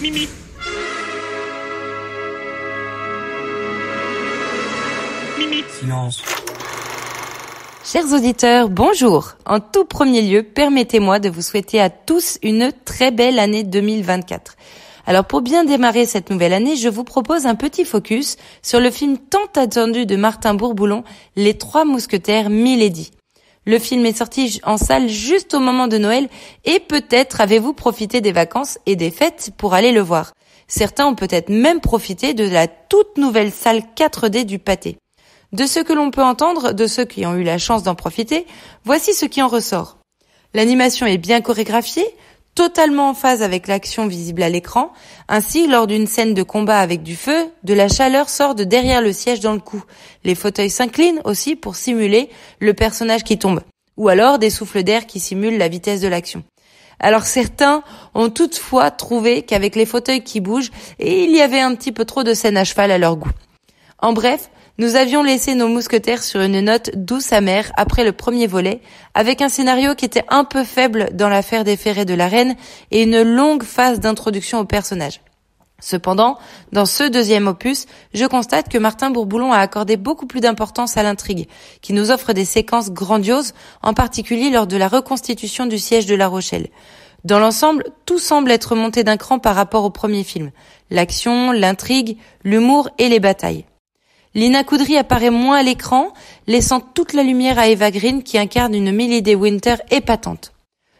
Mimi. Mimi. Silence. Chers auditeurs, bonjour. En tout premier lieu, permettez-moi de vous souhaiter à tous une très belle année 2024. Alors pour bien démarrer cette nouvelle année, je vous propose un petit focus sur le film tant attendu de Martin Bourboulon, Les Trois Mousquetaires Milady. Le film est sorti en salle juste au moment de Noël et peut-être avez-vous profité des vacances et des fêtes pour aller le voir. Certains ont peut-être même profité de la toute nouvelle salle 4D du Pâté. De ce que l'on peut entendre, de ceux qui ont eu la chance d'en profiter, voici ce qui en ressort. L'animation est bien chorégraphiée, totalement en phase avec l'action visible à l'écran. Ainsi, lors d'une scène de combat avec du feu, de la chaleur sort de derrière le siège dans le cou. Les fauteuils s'inclinent aussi pour simuler le personnage qui tombe. Ou alors des souffles d'air qui simulent la vitesse de l'action. Alors certains ont toutefois trouvé qu'avec les fauteuils qui bougent, il y avait un petit peu trop de scènes à cheval à leur goût. En bref, nous avions laissé nos mousquetaires sur une note douce amère après le premier volet, avec un scénario qui était un peu faible dans l'affaire des ferrets de la reine et une longue phase d'introduction au personnage. Cependant, dans ce deuxième opus, je constate que Martin Bourboulon a accordé beaucoup plus d'importance à l'intrigue, qui nous offre des séquences grandioses, en particulier lors de la reconstitution du siège de La Rochelle. Dans l'ensemble, tout semble être monté d'un cran par rapport au premier film. L'action, l'intrigue, l'humour et les batailles. Lina Coudry apparaît moins à l'écran, laissant toute la lumière à Eva Green qui incarne une Milady Winter épatante.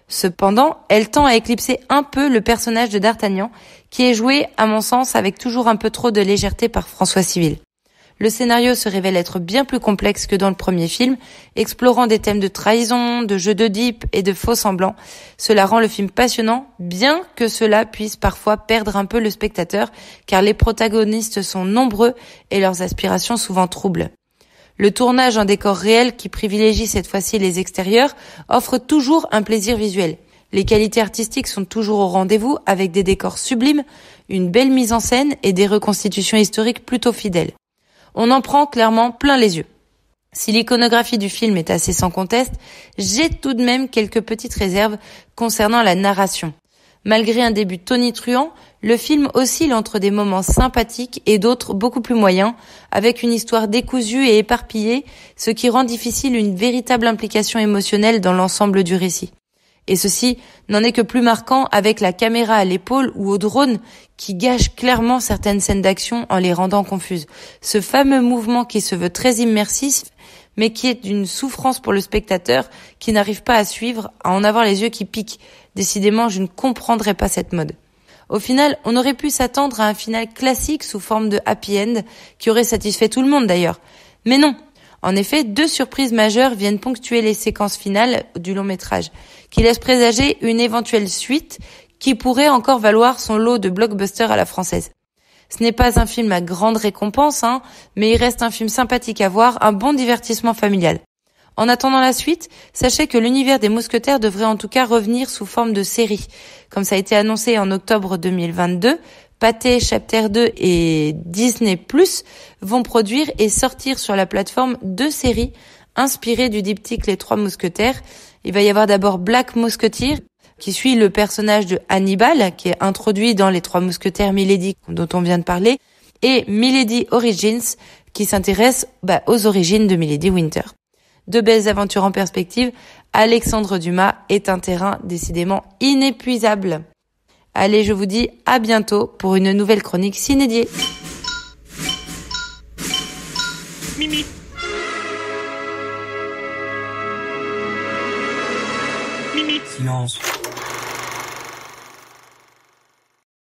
Cependant, elle tend à éclipser un peu le personnage de D'Artagnan, qui est joué, à mon sens, avec toujours un peu trop de légèreté par François Civil. Le scénario se révèle être bien plus complexe que dans le premier film, explorant des thèmes de trahison, de jeu de dupes et de faux semblants. Cela rend le film passionnant, bien que cela puisse parfois perdre un peu le spectateur, car les protagonistes sont nombreux et leurs aspirations souvent troubles. Le tournage en décor réel, qui privilégie cette fois-ci les extérieurs, offre toujours un plaisir visuel. Les qualités artistiques sont toujours au rendez-vous, avec des décors sublimes, une belle mise en scène et des reconstitutions historiques plutôt fidèles. On en prend clairement plein les yeux. Si l'iconographie du film est assez sans conteste, j'ai tout de même quelques petites réserves concernant la narration. Malgré un début tonitruant, le film oscille entre des moments sympathiques et d'autres beaucoup plus moyens, avec une histoire décousue et éparpillée, ce qui rend difficile une véritable implication émotionnelle dans l'ensemble du récit. Et ceci n'en est que plus marquant avec la caméra à l'épaule ou au drone qui gâche clairement certaines scènes d'action en les rendant confuses. Ce fameux mouvement qui se veut très immersif, mais qui est d'une souffrance pour le spectateur qui n'arrive pas à suivre, à en avoir les yeux qui piquent. Décidément, je ne comprendrais pas cette mode. Au final, on aurait pu s'attendre à un final classique sous forme de happy end qui aurait satisfait tout le monde d'ailleurs. Mais non. En effet, deux surprises majeures viennent ponctuer les séquences finales du long métrage, qui laissent présager une éventuelle suite qui pourrait encore valoir son lot de blockbuster à la française. Ce n'est pas un film à grande récompense, mais il reste un film sympathique à voir, un bon divertissement familial. En attendant la suite, sachez que l'univers des mousquetaires devrait en tout cas revenir sous forme de série. Comme ça a été annoncé en octobre 2022, Pathé, Chapter 2 et Disney+ vont produire et sortir sur la plateforme deux séries inspirées du diptyque Les Trois Mousquetaires. Il va y avoir d'abord Black Musketeer, qui suit le personnage de Hannibal, qui est introduit dans Les Trois Mousquetaires Milady, dont on vient de parler, et Milady Origins, qui s'intéresse aux origines de Milady Winter. Deux belles aventures en perspective, Alexandre Dumas est un terrain décidément inépuisable. Allez, je vous dis à bientôt pour une nouvelle chronique cinédiée. Mimi. Mimi. Silence.